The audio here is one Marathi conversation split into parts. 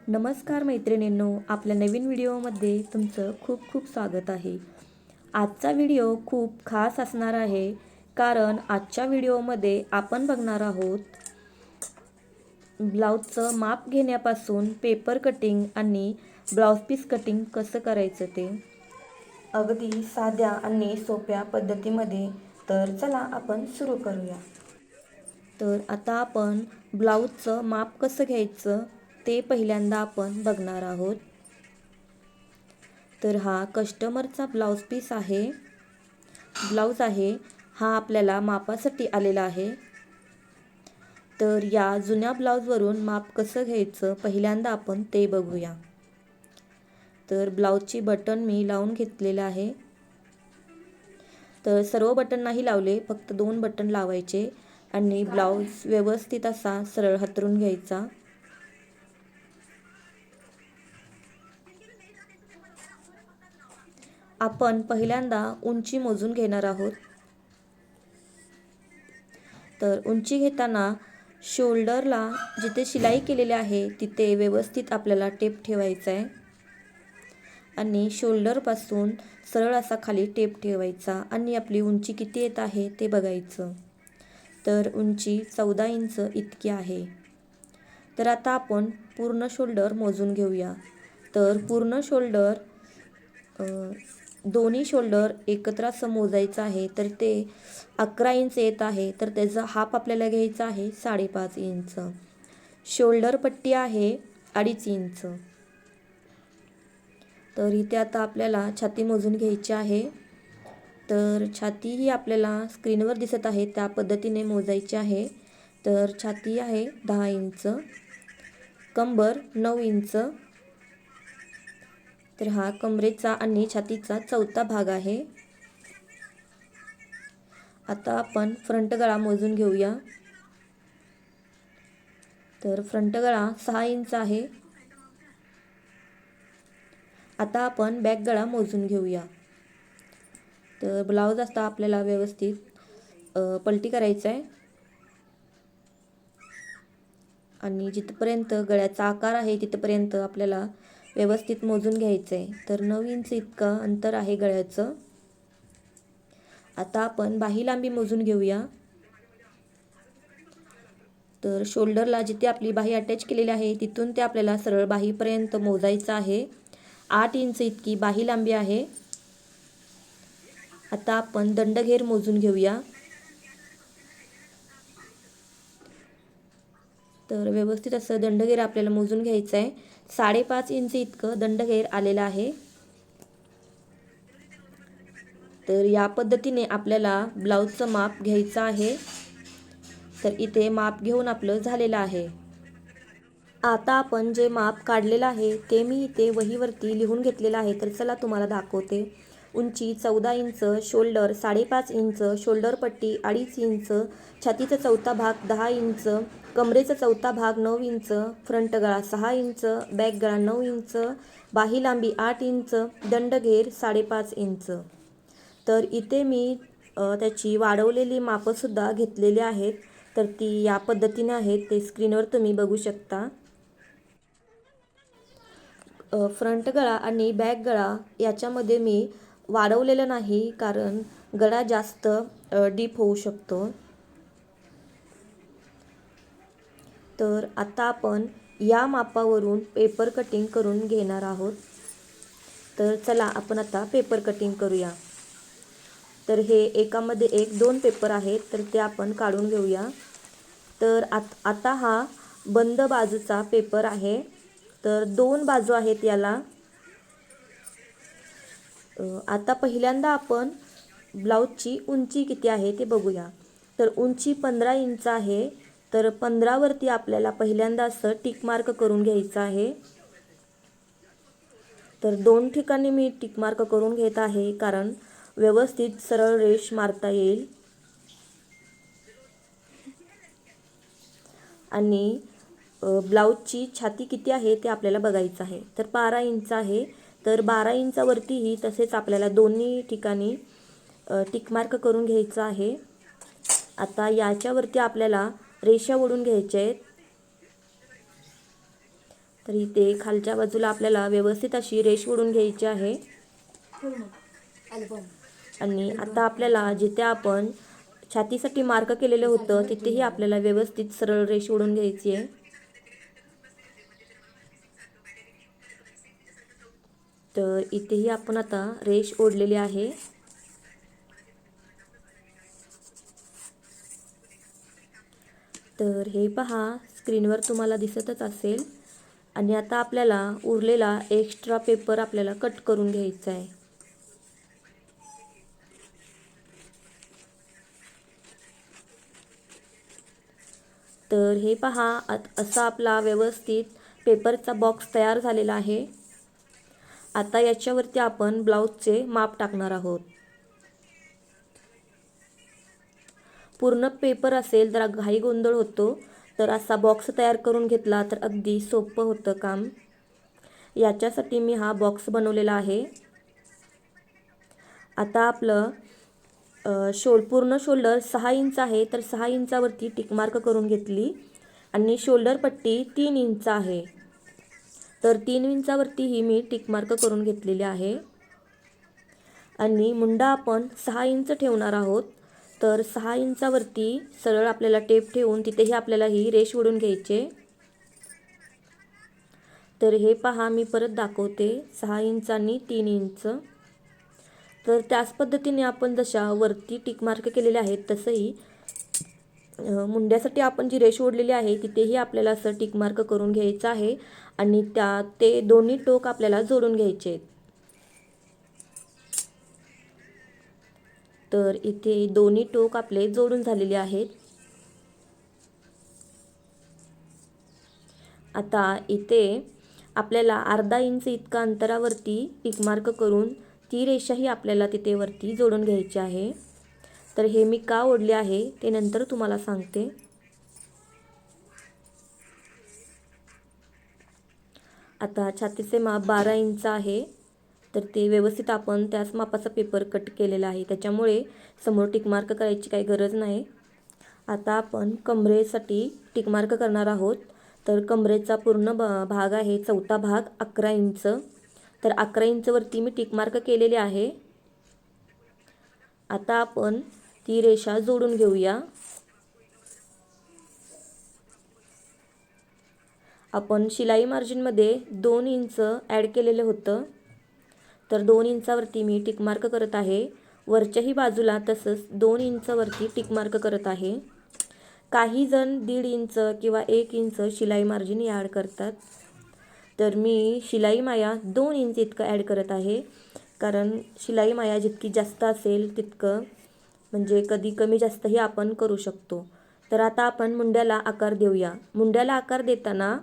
नमस्कार मैत्रिणींनो, आपल्या नवीन व्हिडिओमध्ये तुमचं खूप खूप स्वागत आहे। आजचा व्हिडिओ खूप खास असणार आहे, कारण आजच्या व्हिडिओमध्ये आपण बघणार आहोत ब्लाऊजचं माप घेण्यापासून पेपर कटिंग आणि ब्लाऊज पीस कटिंग कसं करायचं ते अगदी साध्या आणि सोप्या पद्धतीमध्ये। तर चला आपण सुरू करूया। तर आता आपण ब्लाऊजचं माप कसं घ्यायचं ते पहिल्यांदा आपण बघणार आहोत। तर हा कस्टमरचा ब्लाऊज पीस आहे, ब्लाऊज आहे हा आपल्याला मापासाठी आलेला आहे। तर या जुन्या ब्लाऊजवरून माप कसं घ्यायचं पहिल्यांदा आपण ते बघूया। तर ब्लाऊजची बटन मी लावून घेतलेलं आहे। तर सर्व बटन नाही लावले, फक्त 2 बटन लावायचे आणि ब्लाऊज व्यवस्थित असा सरळ हातरून घ्यायचा। आपण पहिल्यांदा उंची मोजून घेणार आहोत। तर उंची घेताना शोल्डरला जिथे शिलाई केलेली आहे तिथे व्यवस्थित आपल्याला टेप ठेवायचा आहे आणि शोल्डरपासून सरळ असा खाली टेप ठेवायचा आणि आपली उंची किती येत आहे ते बघायचं। तर उंची 14 इंच इतकी आहे। तर आता आपण पूर्ण शोल्डर मोजून घेऊया। तर पूर्ण शोल्डर दोन्ही शोल्डर एकत्र असं मोजायचं आहे। तर ते 11 इंच येत आहे। तर त्याचा हाफ आपल्याला घ्यायचा आहे 5.5 इंच। शोल्डर पट्टी आहे 2.5 इंच। तर इथे आता आपल्याला छाती मोजून घ्यायची आहे। तर छाती ही आपल्याला स्क्रीनवर दिसत आहे त्या पद्धतीने मोजायची आहे। तर छाती आहे 10 इंच, कंबर 9 इंच। तर हा कमरेचा आणि छातीचा चौथा भाग आहे। आता आपण फ्रंट गळा मोजून घेऊया। तर फ्रंट गळा 6 इंच आहे। आता आपण बॅक गळा मोजून घेऊया। तर ब्लाऊज आता आपल्याला व्यवस्थित पलटी करायचं आहे आणि जिथपर्यंत गळ्याचा आकार आहे तिथपर्यंत आपल्याला व्यवस्थित मोजून घ्यायचं आहे। तर 9 इंच इतकं अंतर आहे गळ्याचं। आता आपण बाही लांबी मोजून घेऊया। तर शोल्डरला जिथे आपली बाही अटॅच केलेली आहे तिथून ते आपल्याला सरळ बाहीपर्यंत मोजायचं आहे। 8 इंच इतकी बाही लांबी आहे। आता आपण दंडघेर मोजून घेऊया। तर व्यवस्थित असं दंडघेर आपल्याला मोजून घ्यायचं आहे। 5.5 इंच इतकं दंडघेर आलेलं आहे। तर या पद्धतीने आपल्याला ब्लाऊजचं माप घ्यायचं आहे। तर इथे माप घेऊन आपलं झालेलं आहे। आता आपण जे माप काढलेलं आहे ते मी इथे वहीवरती लिहून घेतलेलं आहे। तर चला तुम्हाला दाखवते। उंची 14 इंच, शोल्डर 5.5 इंच, शोल्डर पट्टी 2.5 इंच, छातीचा चौथा भाग 10 इंच, कमरेचा चौथा भाग 9 इंच, फ्रंट गळा 6 इंच, बॅक गळा 9 इंच, बाही लांबी 8 इंच, दंडघेर 5.5 इंच। तर इथे मी त्याची वाढवलेली मापंसुद्धा घेतलेली आहेत। तर ती या पद्धतीने आहेत, ते स्क्रीनवर तुम्ही बघू शकता। फ्रंट गळा आणि बॅक गळा याच्यामध्ये मी वाढवलेलं नाही, कारण गळा जास्त डीप होऊ शकतो। तर आता आपण या मापावरून पेपर कटिंग करून घेणार आहोत। तर चला आपण आता पेपर कटिंग करूया। तर हे एकामध्ये एक 2 पेपर आहेत, तर ते आपण काढून घेऊया। तर आता हा बंद बाजूचा पेपर आहे। तर 2 बाजू आहेत याला। आता पहिल्यांदा आपण ब्लाऊजची उंची किती आहे ते बघूया। तर उंची 15 इंच आहे। तर 15 वरती आपल्याला पहिल्यांदा असं टिक मार्क करून घ्यायचं आहे। तर 2 ठिकाणी मी टिक मार्क करून घेत आहे, कारण व्यवस्थित सरळ रेष मारता येईल। आणि ब्लाऊजची छाती किती आहे ते आपल्याला बघायचं आहे। तर 12 इंच आहे। तर 12 इंचावरतीही तसेच आपल्याला दोन्ही ठिकाणी टिक मार्क करून घ्यायचं आहे। आता याच्यावरती आपल्याला रेषा ओढून घ्यायच्या आहेत। तर इथे खालच्या बाजूला आपल्याला व्यवस्थित अशी रेष ओढून घ्यायची आहे. आणि आता आपल्याला जिथे आपण छातीसाठी मार्क केलेलं होतं तिथेही आपल्याला व्यवस्थित सरळ रेष ओढून घ्यायची आहे. तर इथेही आपण आता रेष ओढलेली आहे. तर हे पहा, स्क्रीनवर तुम्हाला दिसतच असेल. आणि आता आपल्याला उरलेला एक्स्ट्रा पेपर आपल्याला कट करून घ्यायचा आहे. तर हे पहा, असा आपला व्यवस्थित पेपरचा बॉक्स तयार झालेला आहे. आता याच्यावरती आपण ब्लाऊजचे माप टाकणार आहोत. पूर्ण पेपर असेल तर घाई गोंधळ होतो, तर असा बॉक्स तयार करून घेतला तर अगदी सोपं होतं काम. याच्यासाठी मी हा बॉक्स बनवलेला आहे. आता आपलं पूर्ण शोल्डर 6 इंच आहे, तर 6 इंचावरती टिक मार्क करून घेतली. आणि शोल्डर पट्टी 3 इंच आहे, तर 3 इंचावरतीही मी टिक मार्क करून घेतलेली आहे. आणि मुंडा आपण 6 इंच ठेवणार आहोत, तर 6 इंचावरती सरळ आपल्याला टेप ठेवून तिथेही आपल्याला ही रेष ओढून घ्यायचे. तर हे पहा, मी परत दाखवते, 6 इंच आणि 3 इंच. तर त्याच पद्धतीने आपण जशा वरती टिक मार्क केलेले आहेत तसंही मुंड्यासाठी आपण जी रेष ओढलेली आहे तिथेही आपल्याला असं टिक मार्क करून घ्यायचं आहे. आणि ते दोन्ही टोक आपल्याला जोडून घ्यायचे. तर इथे दोन्ही टोक आपले जोडून झालेले आहेत. आता इथे आपल्याला अर्धा इंच इतका अंतरावरती टिक मार्क करून ती रेषाही आपल्याला तिथे वरती जोडून घ्यायची आहे. तर हे मी का ओढले आहे ते नंतर तुम्हाला सांगते. आता छातीचे माप 12 इंच आहे, तर ते व्यवस्थित आपण त्याच मापाचा पेपर कट केलेला आहे, त्याच्यामुळे समोर टिक मार्क करायची काही गरज नाही. आता आपण कमरेसाठी टिक मार्क करणार आहोत. तर कमरेचा पूर्ण भाग आहे, चौथा भाग 11 इंच. तर 11 इंचवरती मी टिक मार्क केलेले आहे. आता आपण ती रेषा जोडून घेऊया. आपण शिलाई मार्जिनमध्ये 2 इंच ॲड केलेलं होतं, तर 2 इंचावरती मी टिक मार्क करत आहे. वरच्याही बाजूला तसंच 2 इंचावरती टिक मार्क करत आहे. काही जण 1.5 इंच किंवा 1 इंच शिलाई मार्जिन ॲड करतात, तर मी शिलाई माया 2 इंच इतकं ॲड करत आहे. कारण शिलाई माया जितकी जास्त असेल तितकं म्हणजे कधी कमी जास्तही आपण करू शकतो. तर आता आपण मुंड्याला आकार देऊया. मुंड्याला आकार देताना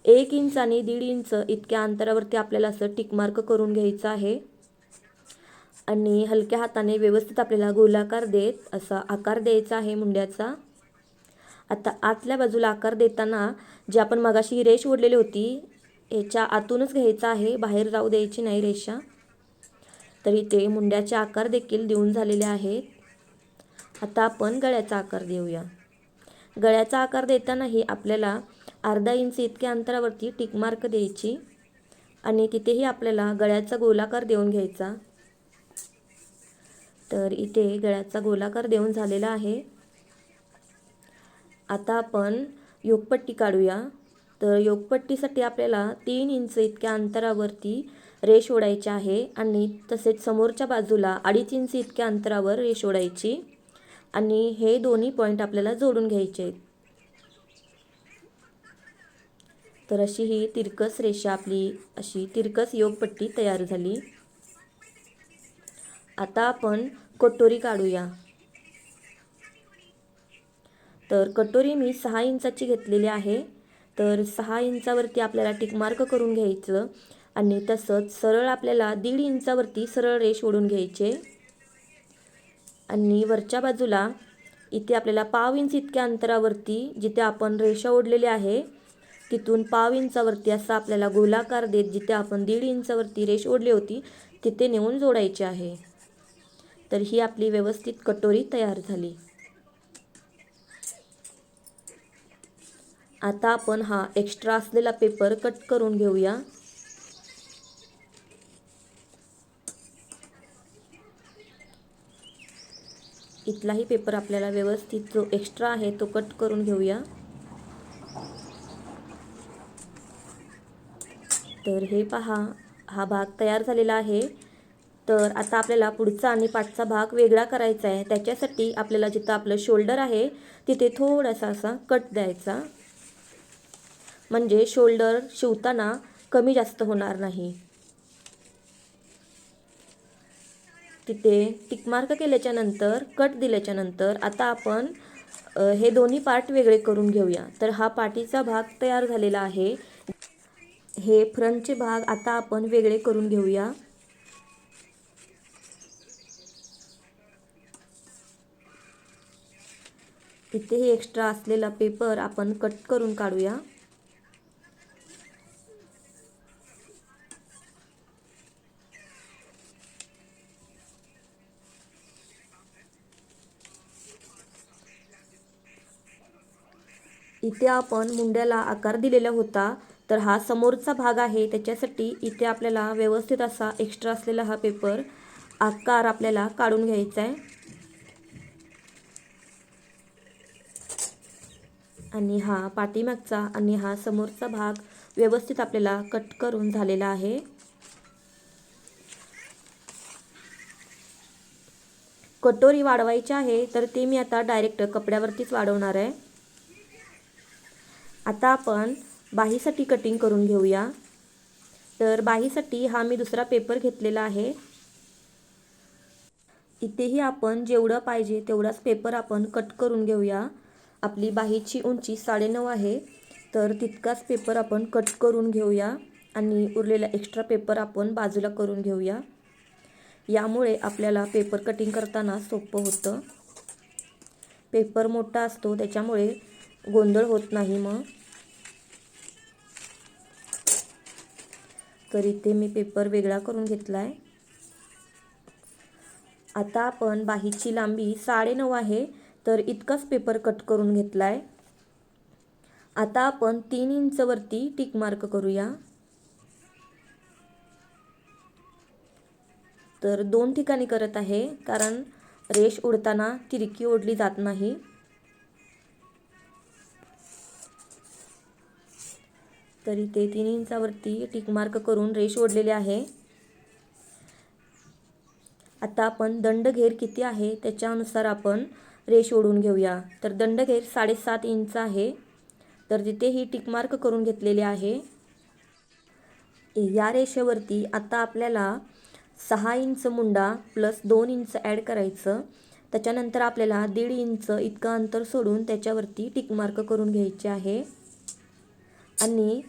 1 इंच आणि 1.5 इंच इतक्या अंतरावरती आपल्याला असं टिक मार्क करून घ्यायचं आहे. आणि हलक्या हाताने व्यवस्थित आपल्याला गोलाकार देत असा आकार द्यायचा आहे मुंड्याचा. आता आतल्या बाजूला आकार देताना जी आपण मगाशी रेष ओढलेली होती याच्या आतूनच घ्यायचा आहे, बाहेर जाऊ द्यायची नाही रेषा. तर इथे मुंड्याचे आकार देखील देऊन झालेले आहेत. आता आपण गळ्याचा आकार देऊया. गळ्याचा आकार देतानाही आपल्याला अर्धा इंच इतक्या अंतरावरती टिक मार्क द्यायची आणि तिथेही आपल्याला गळ्याचा गोलाकार देऊन घ्यायचा. तर इथे गळ्याचा गोलाकार देऊन झालेला आहे. आता आपण योगपट्टी काढूया. तर योगपट्टीसाठी आपल्याला 3 इंच इतक्या अंतरावरती रेष ओढायची आहे आणि तसेच समोरच्या बाजूला 2.5 इंच इतक्या अंतरावर रेष ओढायची आणि हे दोन्ही पॉईंट आपल्याला जोडून घ्यायचे आहेत. तर अशी ही तिरकस रेषा आपली अशी तिरकस योगपट्टी तयार झाली. आता आपण कटोरी काढूया. तर कटोरी मी 6 इंचाची घेतलेली आहे. तर 6 इंचावरती आपल्याला टिक मार्क करून घ्यायचं आणि तसंच सरळ आपल्याला 1.5 इंचावरती सरळ रेष ओढून घ्यायचे आणि वरच्या बाजूला इथे आपल्याला पाव इंच इतक्या अंतरावरती जिथे आपण रेषा ओढलेली आहे तिथून पाव इंचावरती असा आपल्याला गोलाकार देत जिथे आपण 1.5 इंचावरती रेष ओढली होती तिथे नेऊन जोडायचे आहे. तर ही आपली व्यवस्थित कटोरी तयार झाली. आता आपण हा एक्स्ट्रा असलेला पेपर कट करून घेऊया. इथलाही पेपर आपल्याला व्यवस्थित जो एक्स्ट्रा आहे तो कट करून घेऊया. तर हे पहा, हा भाग तयार झालेला आहे. तर आता आपल्याला पुढचा आणि पाठचा भाग वेगळा करायचा आहे. त्याच्यासाठी आपल्याला जिथं आपलं शोल्डर आहे तिथे थोडासा असा कट द्यायचा, म्हणजे शोल्डर शिवताना कमी जास्त होणार नाही. तिथे टिकमार्क केल्याच्या नंतर, कट दिल्याच्या नंतर आता आपण हे दोन्ही पार्ट वेगळे करून घेऊया. तर हा पाठीचा भाग तयार झालेला आहे. हे फ्रंटचे भाग आता आपण वेगळे करून घेऊया. इथेही एक्स्ट्रा असलेला पेपर आपण कट करून काढूया. इथे आपण मुंड्याला आकार दिलेला होता, तर हा समोरचा भाग आहे. त्याच्यासाठी इथे आपल्याला व्यवस्थित असा एक्स्ट्रा असलेला हा पेपर आकार आपल्याला काढून घ्यायचा आहे. आणि हा पाठीमागचा आणि हा समोरचा भाग व्यवस्थित आपल्याला कट करून झालेला आहे. कटोरी वाढवायची आहे, तर ते मी आता डायरेक्ट कपड्यावरतीच वाढवणार आहे. आता आपण बाहीसाठी कटिंग करून घेऊया. तर बाहीसाठी हा मी दुसरा पेपर घेतलेला आहे. इथेही आपण जेवढं पाहिजे तेवढाच पेपर आपण कट करून घेऊया. आपली बाहीची उंची 9.5 आहे, तर तितकाच पेपर आपण कट करून घेऊया आणि उरलेला एक्स्ट्रा पेपर आपण बाजूला करून घेऊया. यामुळे आपल्याला पेपर कटिंग करताना सोपं होतं. पेपर मोठा असतो त्याच्यामुळे गोंधळ होत नाही मग. तर इथे मी पेपर वेगळा करून घेतला आहे. आता आपण बाहीची लांबी 9.5 आहे, तर इतकाच पेपर कट करून घेतला आहे. आता आपण 3 इंच वरती टिक मार्क करूया. तर 2 ठिकाणी करत आहे, कारण रेष ओढताना तिरकी ओढली जात नाही. तर इथे 3 इंचावरती टिक मार्क करून रेष ओढलेली आहे. आता आपण दंडघेर किती आहे त्याच्यानुसार आपण रेष ओढून घेऊया. तर दंडघेर 7.5 इंच आहे, तर तिथेही टिक मार्क करून घेतलेले आहे. या रेषेवरती आता आपल्याला 6 इंच मुंडा प्लस 2 इंच ॲड करायचं. त्याच्यानंतर आपल्याला 1.5 इंच इतकं अंतर सोडून त्याच्यावरती टिक मार्क करून घ्यायचे आहे. आणि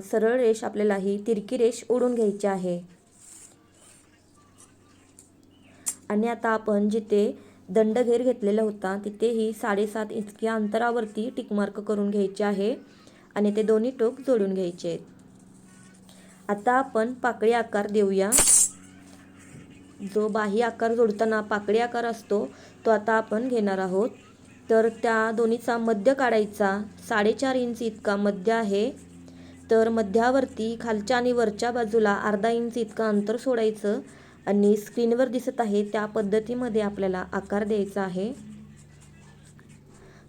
सरळ रेष आपल्याला ही तिरकी रेष ओढून घ्यायची आहे. आणि आता आपण जिथे दंडघेर घेतलेला होता तिथेही 7.5 इतक्या अंतरावरती टिक मार्क करून घ्यायचे आहे आणि ते दोन्ही टोक जोडून घ्यायचे आहेत. आता आपण पाकळी आकार देऊया. जो बाही आकार जोडताना पाकळी आकार असतो तो आता आपण घेणार आहोत. तर त्या दोन्हीचा मध्य काढायचा. 4.5 इंच इतका मध्य आहे, तर मध्यावरती खालच्या आणि वरच्या बाजूला अर्धा इंच इतकं अंतर सोडायचं आणि स्क्रीनवर दिसत आहे त्या पद्धतीमध्ये आपल्याला आकार द्यायचा आहे.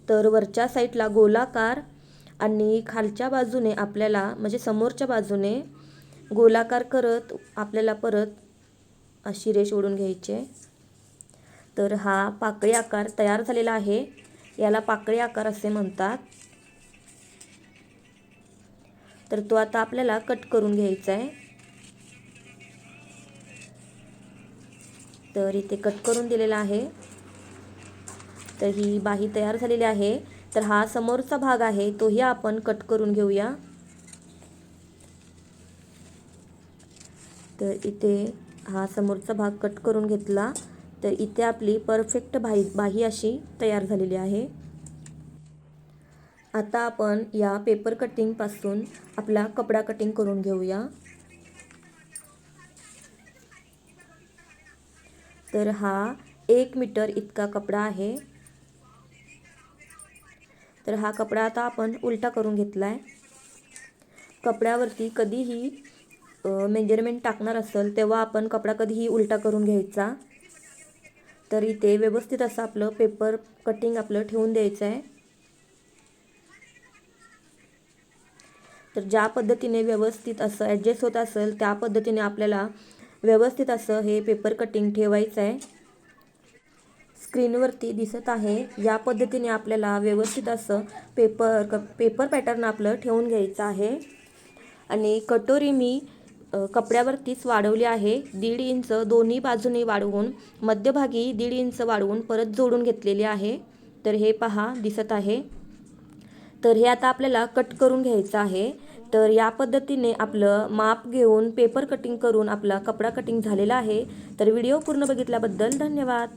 तर वरच्या साईडला गोलाकार आणि खालच्या बाजूने आपल्याला म्हणजे समोरच्या बाजूने गोलाकार करत आपल्याला परत अशी रेष ओढून घ्यायची. तर हा पाकळी आकार तयार झालेला आहे. याला पाकळी आकार असे म्हणतात. तर तो आता आपल्याला कट करून घ्यायचा आहे. तर इथे कट करून दिलेला आहे. तर ही बाही तयार झालेली आहे. तर हा समोरचा भाग आहे तोही आपण कट करून घेऊया. तर इथे हा समोरचा भाग कट करून घेतला. तर इथे आपली परफेक्ट बाही अशी तयार झालेली आहे. आता आपण या पेपर कटिंगपासून आपला कपडा कटिंग करून घेऊया. तर हा 1 मीटर इतका कपडा आहे. तर हा कपडा आता आपण उलटा करून घेतला आहे. कपड्यावरती कधीही मेजरमेंट टाकणार असेल तेव्हा आपण कपडा कधीही उलटा करून घ्यायचा. तर इथे व्यवस्थित असं आपलं पेपर कटिंग आपलं ठेवून द्यायचं आहे. तर ज्या पद्धतीने व्यवस्थित असं ॲडजस्ट होत असेल त्या पद्धतीने आपल्याला व्यवस्थित असं हे पेपर कटिंग ठेवायचं आहे. स्क्रीनवरती दिसत आहे या पद्धतीने आपल्याला व्यवस्थित असं पेपर पॅटर्न आपलं ठेवून घ्यायचं आहे. आणि कटोरी मी कपड्यावरतीच वाढवली आहे. 1.5 इंच दोन्ही बाजूनी वाढवून मध्यभागी 1.5 इंच वाढवून परत जोडून घेतलेली आहे. तर हे पहा दिसत आहे. तर हे आता आपल्याला कट करून घ्यायचं आहे. तर या पद्धतीने आपलं माप घेऊन पेपर कटिंग करून आपला कपडा कटिंग झालेला आहे. तर व्हिडिओ पूर्ण बघितल्याबद्दल धन्यवाद.